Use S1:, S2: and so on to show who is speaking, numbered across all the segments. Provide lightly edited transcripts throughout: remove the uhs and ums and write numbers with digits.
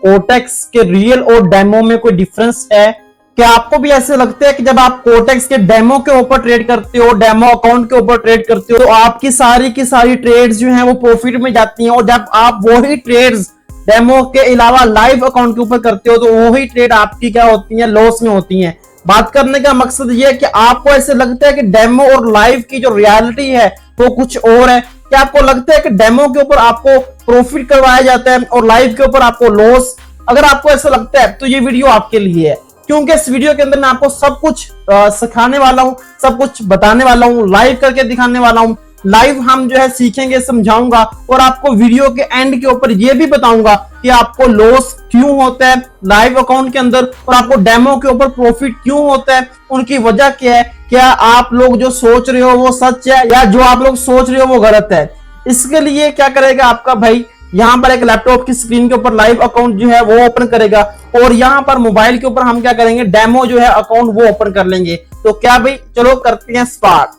S1: Cortex के real और demo में कोई डिफरेंस है? क्या आपको भी ऐसे लगता है कि जब आप कोटेक्स के डेमो के ऊपर ट्रेड करते हो, डेमो अकाउंट के ऊपर ट्रेड करते हो, तो आपकी सारी की सारी ट्रेड्स जो हैं वो प्रॉफिट में जाती हैं, और जब आप वही ट्रेड्स डेमो के अलावा लाइव अकाउंट के ऊपर करते हो तो वही ट्रेड आपकी क्या होती है, लॉस में होती है। बात करने का मकसद ये है कि आपको ऐसे लगता है कि डेमो और लाइव की जो रियलिटी है वो कुछ और है। क्या आपको लगता है कि डेमो के ऊपर आपको प्रॉफिट करवाया जाता है और लाइव के ऊपर आपको लॉस? अगर आपको ऐसा लगता है तो ये वीडियो आपके लिए है, क्योंकि इस वीडियो के अंदर मैं आपको सब कुछ सिखाने वाला हूं, सब कुछ बताने वाला हूं, लाइव करके दिखाने वाला हूं। लाइव हम जो है सीखेंगे, समझाऊंगा, और आपको वीडियो के एंड के ऊपर ये भी बताऊंगा कि आपको लॉस क्यों होता है लाइव अकाउंट के अंदर और आपको डेमो के ऊपर प्रॉफिट क्यों होता है, उनकी वजह क्या है। क्या आप लोग जो सोच रहे हो वो सच है या जो आप लोग सोच रहे हो वो गलत है? इसके लिए क्या करेगा आपका भाई, यहां पर एक लैपटॉप की स्क्रीन के ऊपर लाइव अकाउंट जो है वो ओपन करेगा, और यहां पर मोबाइल के ऊपर हम क्या करेंगे, डेमो जो है अकाउंट वो ओपन कर लेंगे। तो क्या भाई, चलो करते हैं स्टार्ट।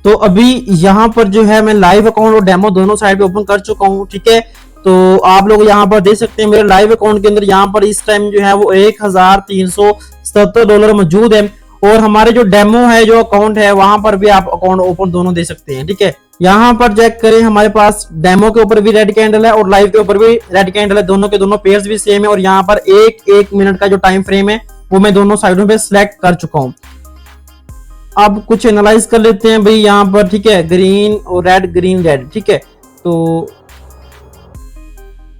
S1: तो अभी यहां पर जो है मैं लाइव अकाउंट और डेमो दोनों साइड पे ओपन कर चुका हूं, ठीक है। तो आप लोग यहां पर देख सकते हैं मेरे लाइव अकाउंट के अंदर यहां पर इस टाइम जो है वो $1377 मौजूद है, और हमारे जो डेमो है, जो अकाउंट है, वहां पर भी आप अकाउंट ओपन दोनों दे सकते हैं, ठीक है। यहाँ पर चेक करें, हमारे पास डेमो के ऊपर भी रेड कैंडल है और लाइव के ऊपर भी रेड कैंडल है, दोनों के दोनों पेयर्स भी सेम है, और यहाँ पर एक मिनट का जो टाइम फ्रेम है वो मैं दोनों साइडों पे सिलेक्ट कर चुका हूँ। अब कुछ एनालाइज कर लेते हैं भाई यहाँ पर, ठीक है, ग्रीन और रेड, ग्रीन रेड, ठीक है। तो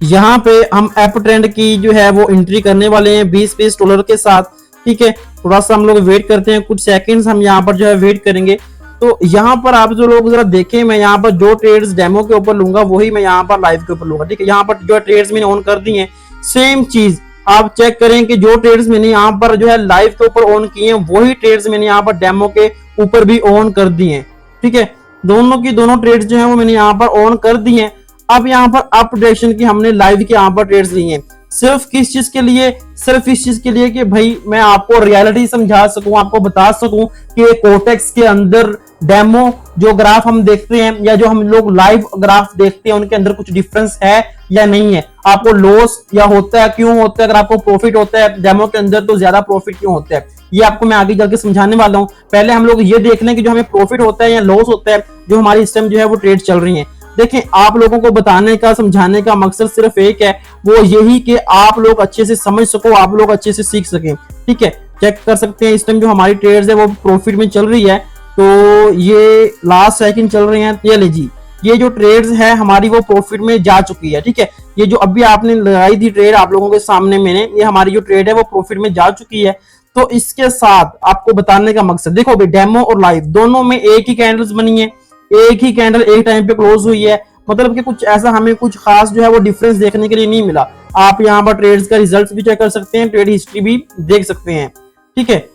S1: यहाँ पे हम एप ट्रेंड की जो है वो एंट्री करने वाले हैं $20 के साथ, ठीक है। थोड़ा सा हम लोग वेट करते हैं, कुछ सेकंड्स हम यहाँ पर जो है वेट करेंगे। तो यहाँ पर आप जो लोग जरा देखें, मैं यहाँ पर जो ट्रेड्स डेमो के ऊपर लूंगा वही मैं यहाँ पर लाइव के ऊपर लूंगा, ठीक है। यहाँ पर जो ट्रेड्स मैंने ऑन कर दी हैं, सेम चीज आप चेक करें कि जो ट्रेड्स मैंने यहाँ पर जो है लाइव के ऊपर ऑन किए हैं वही ट्रेड्स मैंने यहाँ पर डेमो के ऊपर भी ऑन कर दिए हैं, ठीक है। दोनों की दोनों ट्रेड्स जो है वो मैंने यहाँ पर ऑन कर दी हैं। अब यहाँ पर अप डायरेक्शन की हमने लाइव के यहाँ पर ट्रेड्स लिए हैं, सिर्फ किस चीज के लिए, सिर्फ इस चीज के लिए कि भाई मैं आपको रियलिटी समझा सकूं, आपको बता सकूं कि कोटेक्स के अंदर डेमो जो ग्राफ हम देखते हैं या जो हम लोग लाइव ग्राफ देखते हैं उनके अंदर कुछ डिफरेंस है या नहीं है, आपको लॉस या होता है, क्यों होता है, अगर आपको प्रॉफिट होता है डेमो के अंदर तो ज्यादा प्रॉफिट क्यों होता है, ये आपको मैं आगे चल के समझाने वाला हूं। पहले हम लोग ये देख लें कि जो हमें प्रॉफिट होता है या लॉस होता है जो हमारी इस टाइम जो है वो ट्रेड चल रही है। देखें, आप लोगों को बताने का, समझाने का मकसद सिर्फ एक है, वो यही कि आप लोग अच्छे से समझ सको, आप लोग अच्छे से सीख सकें, ठीक है। चेक कर सकते हैं इस टाइम जो हमारी ट्रेड्स है वो प्रॉफिट में चल रही है, तो ये लास्ट सेकंड चल रहे हैं। ये लीजिए, ये जो ट्रेड्स है हमारी वो प्रॉफिट में जा चुकी है, ठीक है। ये जो अभी आपने लगाई थी ट्रेड आप लोगों के सामने मैंने, ये हमारी जो ट्रेड है वो प्रॉफिट में जा चुकी है। तो इसके साथ आपको बताने का मकसद, देखो भाई, डेमो और लाइव दोनों में एक ही कैंडल्स बनी है, एक ही कैंडल एक टाइम पे क्लोज हुई है, मतलब कि कुछ ऐसा हमें कुछ खास जो है वो डिफरेंस देखने के लिए नहीं मिला। आप यहाँ पर ट्रेड्स का रिजल्ट भी चेक कर सकते हैं, ट्रेड हिस्ट्री भी देख सकते हैं, ठीक है।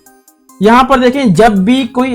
S1: यहाँ पर देखें, जब भी कोई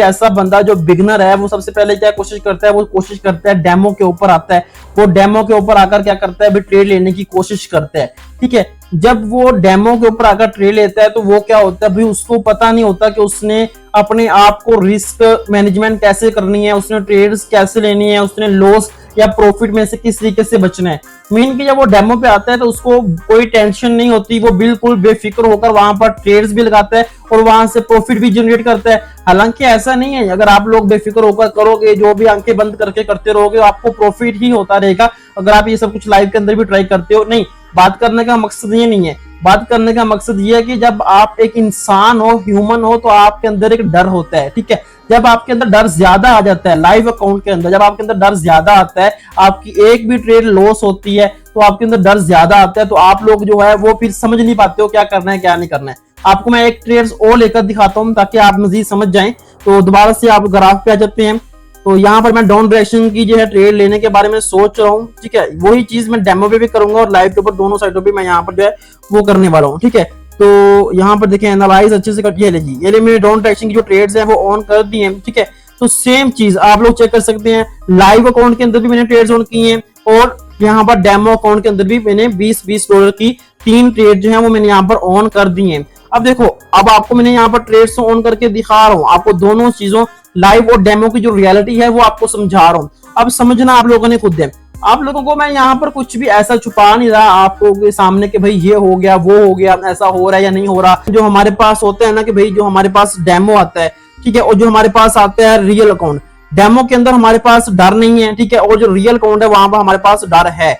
S1: ऐसा बंदा जो बिगनर है वो सबसे पहले क्या कोशिश करता है, वो कोशिश करता है डेमो के ऊपर आता है, वो डेमो के ऊपर आकर क्या करता है, ट्रेड लेने की कोशिश करता है, ठीक है। जब वो डेमो के ऊपर आकर ट्रेड लेता है तो वो क्या होता है भाई, उसको पता नहीं होता कि उसने अपने आप को रिस्क मैनेजमेंट कैसे करनी है, उसने ट्रेड्स कैसे लेनी है, उसने लॉस या प्रॉफिट में से किस तरीके से बचना है। मीन कि जब वो डेमो पे आता है तो उसको कोई टेंशन नहीं होती, वो बिल्कुल बेफिक्र होकर वहां पर ट्रेड्स भी लगाता है और वहां से प्रॉफिट भी जनरेट करता है। हालांकि ऐसा नहीं है, अगर आप लोग बेफिक्र होकर करोगे, जो भी आंखें बंद करके करते रहोगे, आपको प्रॉफिट ही होता रहेगा अगर आप ये सब कुछ लाइव के अंदर भी ट्राई करते हो। नहीं, बात करने का मकसद ये नहीं है, बात करने का मकसद ये है कि जब आप एक इंसान हो, ह्यूमन हो, तो आपके अंदर एक डर होता है, ठीक है। जब आपके अंदर डर ज्यादा आ जाता है लाइव अकाउंट के अंदर, जब आपके अंदर डर ज्यादा आता है, आपकी एक भी ट्रेड लॉस होती है तो आपके अंदर डर ज्यादा आता है, तो आप लोग जो है वो फिर समझ नहीं पाते हो क्या करना है क्या नहीं करना है। आपको मैं एक ट्रेड्स और लेकर दिखाता हूं ताकि आप मजीद समझ जाएं। तो दोबारा से आप ग्राफ पे आ जाते हैं, तो यहाँ पर मैं डाउन डायरेक्शन की जो है ट्रेड लेने के बारे में सोच रहा हूँ, ठीक है। वही चीज मैं डेमो पे भी करूंगा और लाइव के ऊपर दोनों साइडों पे मैं यहाँ पर जो है वो करने वाला हूँ, ठीक है। तो यहाँ पर देखें, एनालाइज अच्छे से कर लीजिए, ये मेरे डाउन डायरेक्शन की जो ट्रेड्स हैं वो ऑन कर दी हैं, ठीक है। तो सेम चीज आप लोग चेक कर सकते हैं, लाइव अकाउंट के अंदर भी मैंने ट्रेड्स ऑन की हैं और यहाँ पर डेमो अकाउंट के अंदर भी मैंने $20 की 3 ट्रेड जो है वो मैंने यहाँ पर ऑन कर दी हैं। अब देखो, अब आपको मैंने यहाँ पर ट्रेड्स ऑन करके दिखा रहा हूँ, आपको दोनों चीजों लाइव और डेमो की जो रियलिटी है वो आपको समझा रहा हूँ। अब समझना आप लोगों ने खुद है, आप लोगों को मैं यहाँ पर कुछ भी ऐसा छुपा नहीं रहा आपको के सामने कि भाई ये हो गया वो हो गया, ऐसा हो रहा है या नहीं हो रहा। जो हमारे पास होता है ना कि भाई जो हमारे पास डेमो आता है, ठीक है, और जो हमारे पास आता है रियल अकाउंट, डेमो के अंदर हमारे पास डर नहीं है, ठीक है, और जो रियल अकाउंट है वहां पर हमारे पास डर है।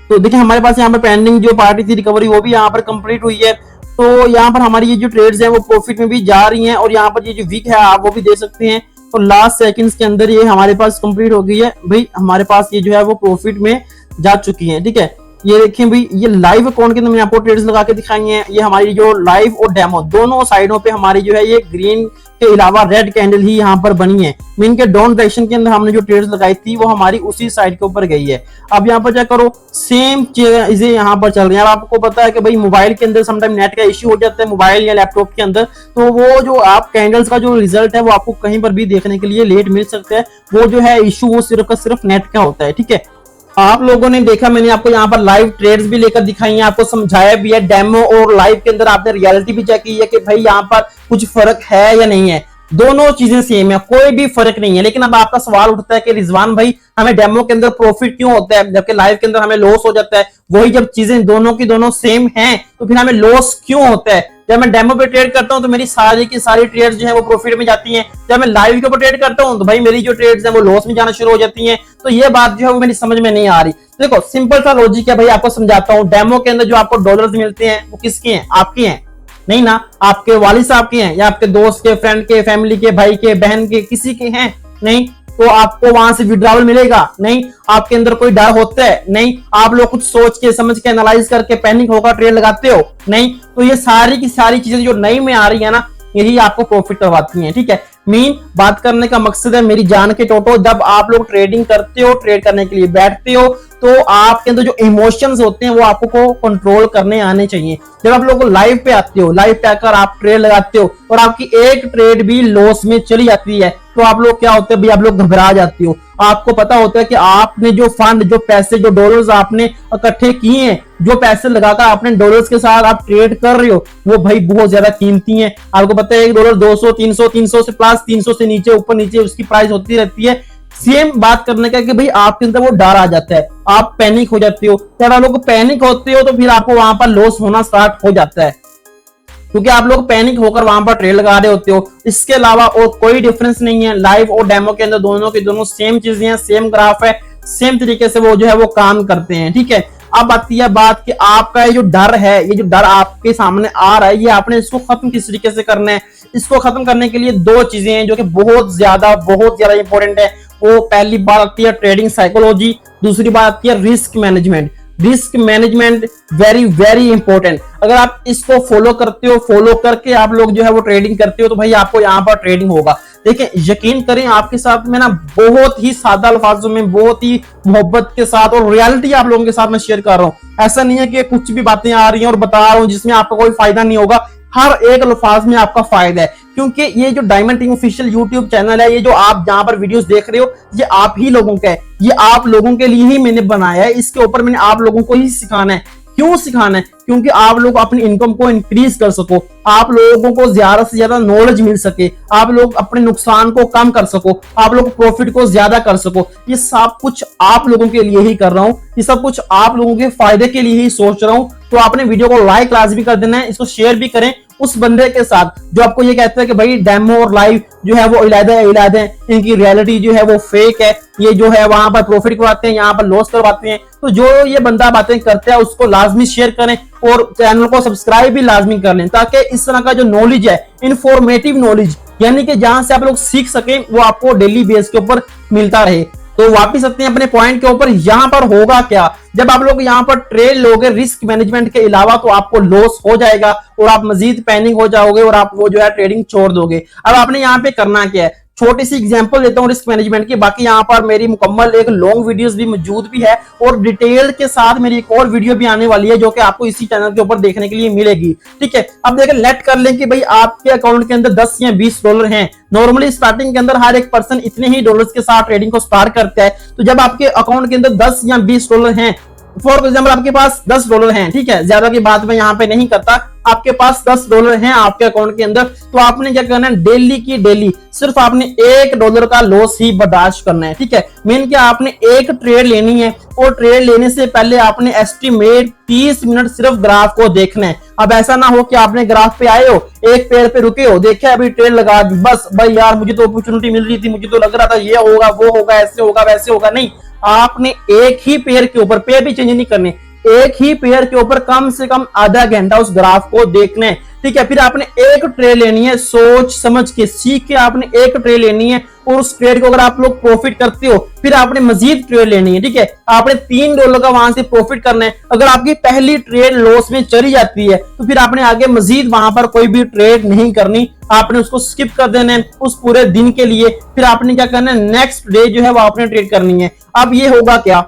S1: तो देखिए हमारे पास यहाँ पर पेंडिंग जो पार्टी थी रिकवरी वो भी यहाँ पर कंप्लीट हुई है। तो यहाँ पर हमारी ये जो ट्रेड्स है वो प्रॉफिट में भी जा रही हैं, और यहाँ पर ये जो वीक है आप वो भी देख सकते हैं। तो लास्ट सेकंड्स के अंदर ये हमारे पास कंप्लीट हो गई है भाई, हमारे पास ये जो है वो प्रॉफिट में जा चुकी है। ठीक है, ये देखिए भाई, ये लाइव अकाउंट के अंदर मैंने आपको ट्रेड्स लगा के दिखाई है। ये हमारी जो लाइव और डेमो दोनों साइडों पे हमारी जो है ये ग्रीन के अलावा रेड कैंडल ही यहाँ पर बनी है। मीन के डाउन डायरेक्शन के अंदर हमने जो ट्रेड्स लगाई थी वो हमारी उसी साइड के ऊपर गई है। अब यहाँ पर क्या करो, सेम चीजें यहाँ पर चल रही है। अब आपको पता है कि भाई मोबाइल के अंदर समटाइम नेट का इश्यू हो जाता है मोबाइल या लैपटॉप के अंदर, तो वो जो आप कैंडल्स का जो रिजल्ट है वो आपको कहीं पर भी देखने के लिए लेट मिल सकता है। वो जो है इश्यू वो सिर्फ का सिर्फ नेट का होता है। ठीक है, आप लोगों ने देखा, मैंने आपको यहाँ पर लाइव ट्रेड्स भी लेकर दिखाई है, आपको समझाया भी है। डेमो और लाइव के अंदर आपने रियलिटी भी चेक की है कि भाई यहाँ पर कुछ फर्क है या नहीं है। दोनों चीजें सेम है, कोई भी फर्क नहीं है। लेकिन अब आपका सवाल उठता है कि रिजवान भाई हमें डेमो के अंदर प्रॉफिट क्यों होता है जबकि लाइव के अंदर हमें लॉस हो जाता है। वही जब चीजें दोनों की दोनों सेम हैं तो फिर हमें लॉस क्यों होता है। जब मैं डेमो पे ट्रेड करता हूं तो मेरी सारी की सारी ट्रेड्स जो है वो प्रॉफिट में जाती हैं। जब मैं लाइव के ऊपर ट्रेड करता हूं तो भाई मेरी जो ट्रेड्स हैं वो लॉस में जाना शुरू हो जाती हैं। तो ये बात जो है वो मेरी समझ में नहीं आ रही। देखो सिंपल सा लॉजिक है भाई, आपको समझाता हूं। डेमो के अंदर जो आपको डॉलर्स मिलते हैं वो किसके हैं, आपके हैं नहीं ना, आपके वालिद साहब के हैं या आपके दोस्त के, फ्रेंड के, फैमिली के, भाई के, बहन के, किसी के हैं नहीं। तो आपको वहां से विड्रॉवल मिलेगा नहीं, आपके अंदर कोई डर होता है नहीं, आप लोग कुछ सोच के समझ के एनालाइज करके पैनिक होकर ट्रेड लगाते हो नहीं। तो ये सारी की सारी चीजें जो नई में आ रही है ना, यही आपको प्रॉफिट करवाती हैं। ठीक है, मीन बात करने का मकसद है मेरी जान के टोटो, जब आप लोग ट्रेडिंग करते हो, ट्रेड करने के लिए बैठते हो, तो आपके अंदर जो इमोशंस होते हैं वो आपको कंट्रोल करने आने चाहिए। जब आप लोग लाइव पे आते हो, लाइव पे आकर आप ट्रेड लगाते हो और आपकी एक ट्रेड भी लॉस में चली जाती है तो आप लोग क्या होते हैं भाई, आप लोग घबरा जाते हो। आपको पता होता है कि आपने जो फंड, जो पैसे, जो डॉलर्स आपने इकट्ठे किए हैं, जो पैसे लगाकर आपने डॉलर्स के साथ आप ट्रेड कर रहे हो वो भाई बहुत ज्यादा कीमती हैं। आपको पता है $1 200 300 300 से प्लस 300 से नीचे, ऊपर नीचे उसकी प्राइस होती रहती है। सेम बात करने का कि भाई आपके अंदर वो डर आ जाता है, आप पैनिक हो जाते हो। जब आप लोग पैनिक होते हो तो फिर आपको वहां पर लॉस होना स्टार्ट हो जाता है, क्योंकि आप लोग पैनिक होकर वहां पर ट्रेड लगा रहे होते हो। इसके अलावा और कोई डिफरेंस नहीं है। लाइव और डेमो के अंदर दोनों की दोनों सेम चीजें हैं, सेम ग्राफ है, सेम तरीके से वो जो है वो काम करते हैं। ठीक है, अब आती है बात कि आपका ये जो डर है, ये जो डर आपके सामने आ रहा है, ये आपने इसको खत्म किस तरीके से करना है। इसको खत्म करने के लिए दो चीजें हैं जो कि बहुत ज्यादा इंपॉर्टेंट है। वो पहली बात आती है ट्रेडिंग साइकोलॉजी, दूसरी बात आती है risk management. Risk management very important. अगर आप इसको फॉलो करते हो, फॉलो करके आप लोग जो है वो ट्रेडिंग करते हो तो भाई आपको यहाँ पर ट्रेडिंग होगा। देखिए यकीन करें, आपके साथ में ना बहुत ही सादा अल्फाजों में, बहुत ही मोहब्बत के साथ और रियलिटी आप लोगों के साथ में शेयर कर रहा हूँ। ऐसा नहीं है कि कुछ भी बातें आ रही हैं और बता रहा हूँ जिसमें आपका कोई फायदा नहीं होगा। हर एक अल्फाज में आपका फायदा है, क्योंकि ये जो diamond team official YouTube channel है, ये जो आप जहां पर वीडियोस देख रहे हो, ये आप ही लोगों का है, ये आप लोगों के लिए ही मैंने बनाया है। इसके ऊपर मैंने आप लोगों को ही सिखाना है। क्यों सिखाना है? क्योंकि आप लोग अपनी इनकम को इंक्रीज कर सको, आप लोगों को ज्यादा से ज्यादा नॉलेज मिल सके, आप लोग अपने नुकसान को कम कर सको, आप लोग प्रॉफिट को ज्यादा कर सको। ये सब कुछ आप लोगों के लिए ही कर रहा हूँ, ये सब कुछ आप लोगों के फायदे के लिए ही सोच रहा हूँ। तो आपने वीडियो को लाइक लाजमी कर देना है, इसको शेयर भी करें उस बंदे के साथ जो आपको ये कहता है कि भाई डेमो और लाइव जो है वो इलादा है, इनकी रियलिटी जो है वो फेक है, ये जो है वहां पर प्रॉफिट करवाते हैं, यहाँ पर लॉस करवाते हैं। तो जो ये बंदा बातें करता है उसको लाजमी शेयर करें और चैनल को सब्सक्राइब भी लाजमी कर लें, ताकि इस तरह का जो नॉलेज है, इंफॉर्मेटिव नॉलेज, यानी कि जहां से आप लोग सीख सकें, वो आपको डेली बेस के ऊपर मिलता रहे। तो वापिस आते हैं अपने पॉइंट के ऊपर। यहां पर होगा क्या, जब आप लोग यहां पर ट्रेड लोगे रिस्क मैनेजमेंट के अलावा, तो आपको लॉस हो जाएगा और आप मजीद पैनिक हो जाओगे और आप वो जो है ट्रेडिंग छोड़ दोगे। अब आपने यहाँ पे करना क्या है, छोटी सी एग्जांपल देता हूँ रिस्क मैनेजमेंट की। बाकी यहाँ पर मेरी मुकम्मल एक लॉन्ग वीडियोस भी मौजूद भी है और डिटेल के साथ मेरी एक और वीडियो भी आने वाली है जो कि आपको इसी चैनल के ऊपर देखने के लिए मिलेगी। ठीक है, अब देखें, लेट कर लें कि भाई आपके अकाउंट के अंदर 10 या 20 डॉलर हैं। नॉर्मली स्टार्टिंग के अंदर हर एक पर्सन इतने ही डॉलर्स के साथ ट्रेडिंग को स्टार्ट करता है। तो जब आपके अकाउंट के अंदर 10 या 20 डॉलर हैं फॉर एग्जाम्पल आपके पास $10 हैं, ठीक है, ज्यादा की बात मैं यहाँ पे नहीं करता, आपके पास $10 हैं आपके अकाउंट के अंदर, तो आपने क्या करना है, डेली की डेली सिर्फ आपने $1 का लॉस ही बर्दाश्त करना है, ठीक है। मेन क्या, आपने एक ट्रेड लेनी है और ट्रेड लेने से पहले आपने एस्टिमेट 30 मिनट सिर्फ ग्राफ को देखना है। अब ऐसा ना हो कि आपने ग्राफ पे आए हो, एक पैर पे रुके हो, देखे अभी ट्रेड लगा दी, बस भाई यार मुझे तो अपॉर्चुनिटी मिल रही थी, मुझे तो लग रहा था ये होगा वो होगा ऐसे होगा वैसे होगा, नहीं, आपने एक ही पेयर के ऊपर, पेयर भी चेंज नहीं करने, एक ही पेयर के ऊपर कम से कम आधा घंटा उस ग्राफ को देखना है, ठीक है। फिर आपने एक ट्रेड लेनी है, सोच समझ के सीख के आपने एक ट्रेड लेनी है, और उस ट्रेड को अगर आप लोग प्रॉफिट करते हो फिर आपने मजीद ट्रेड लेनी है, ठीक है। आपने $3 का वहां से प्रॉफिट करना है। अगर आपकी पहली ट्रेड लॉस में चली जाती है तो फिर आपने आगे मजीद वहां पर कोई भी ट्रेड नहीं करनी, आपने उसको स्किप कर देना है उस पूरे दिन के लिए। फिर आपने क्या करना है, नेक्स्ट डे जो है वो आपने ट्रेड करनी है। अब ये होगा क्या,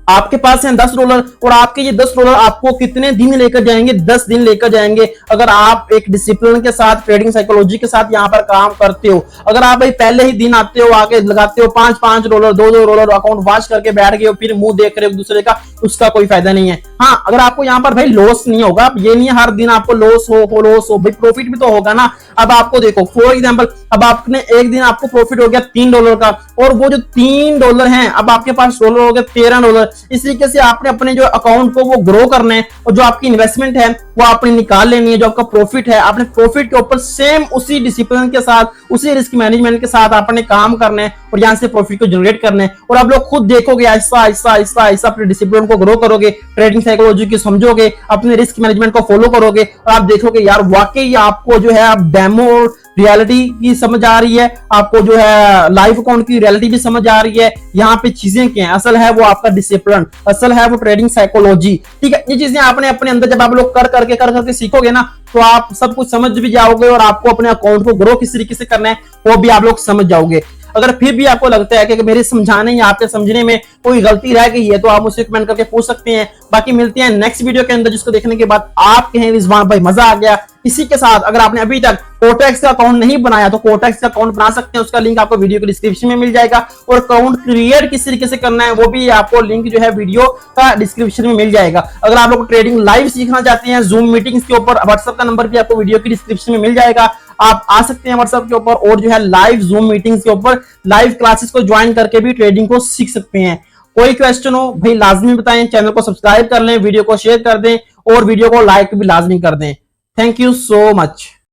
S1: आपके पास है $10 और आपके ये $10 आपको कितने दिन लेकर जाएंगे, 10 दिन लेकर जाएंगे। अगर आप एक डिसिप्लिन के साथ, ट्रेडिंग साइकोलॉजी के साथ यहाँ पर काम करते हो, अगर आप भाई पहले ही दिन आते हो, आके लगाते हो $5 $2 अकाउंट वॉच करके बैठ गए हो, फिर मुंह देख रहे हो दूसरे का, उसका कोई फायदा नहीं है। हाँ, अगर आपको यहाँ पर भाई लॉस नहीं होगा, अब ये नहीं है हर दिन आपको लॉस हो भाई, प्रॉफिट भी तो होगा ना। अब आपको देखो फॉर एग्जांपल, अब आपने एक दिन आपको प्रॉफिट हो गया $3 का, और वो जो $3 हैं अब आपके पास डॉलर हो गए $13। इस तरीके से आपने अपने जो अकाउंट को वो ग्रो करना है, और जो आपकी इन्वेस्टमेंट है वो आपने निकाल लेनी है, जो आपका प्रॉफिट है आपने प्रॉफिट के ऊपर सेम उसी डिसिप्लिन के साथ, उसी रिस्क मैनेजमेंट के साथ आपने काम करना है, और यहाँ से प्रॉफिट को जनरेट करना है। और आप लोग खुद देखोगे आहिस्ता आहिस्ता आहिस्ता आहिस्ता अपने डिसिप्लिन को ग्रो करोगे, ट्रेडिंग साइकोलॉजी की समझोगे, अपने रिस्क मैनेजमेंट को फॉलो करोगे, और आप देखोगे यार वाकई आपको जो है आप डेमो और रियलिटी की समझ आ रही है, आपको जो है लाइव अकाउंट की रियलिटी भी समझ आ रही है। यहाँ पे चीजें क्या है, असल है वो आपका डिसिप्लिन, असल है वो ट्रेडिंग साइकोलॉजी, ठीक है। ये चीजें आपने अपने अंदर जब आप लोग कर करके सीखोगे ना, तो आप सब कुछ समझ भी जाओगे, और आपको अपने अकाउंट को ग्रो किस तरीके से करना है वो भी आप लोग समझ जाओगे। अगर फिर भी आपको लगता है कि मेरे समझाने या आपके समझने में कोई गलती रह गई है तो आप मुझसे कमेंट करके पूछ सकते हैं। बाकी मिलते हैं नेक्स्ट वीडियो के अंदर, जिसको देखने के बाद आप कहें रिजवान भाई मजा आ गया। इसी के साथ अगर आपने अभी तक कोटेक्स का अकाउंट नहीं बनाया तो कोटेक्स का अकाउंट बना सकते हैं, उसका लिंक आपको वीडियो के डिस्क्रिप्शन में मिल जाएगा, और अकाउंट क्रिएट किस तरीके से करना है वो भी आपको लिंक जो है वीडियो का डिस्क्रिप्शन में मिल जाएगा। अगर आप लोग ट्रेडिंग लाइव सीखना चाहते हैं जूम मीटिंग्स के ऊपर, व्हाट्सएप का नंबर भी आपको वीडियो की डिस्क्रिप्शन में मिल जाएगा, आप आ सकते हैं व्हाट्सएप के ऊपर, और जो है लाइव जूम मीटिंग्स के ऊपर लाइव क्लासेस को ज्वाइन करके भी ट्रेडिंग को सीख सकते हैं। कोई क्वेश्चन हो भाई लाजमी बताएं, चैनल को सब्सक्राइब कर लें, वीडियो को शेयर कर दें, और वीडियो को लाइक भी लाजमी कर दें। Thank you so much.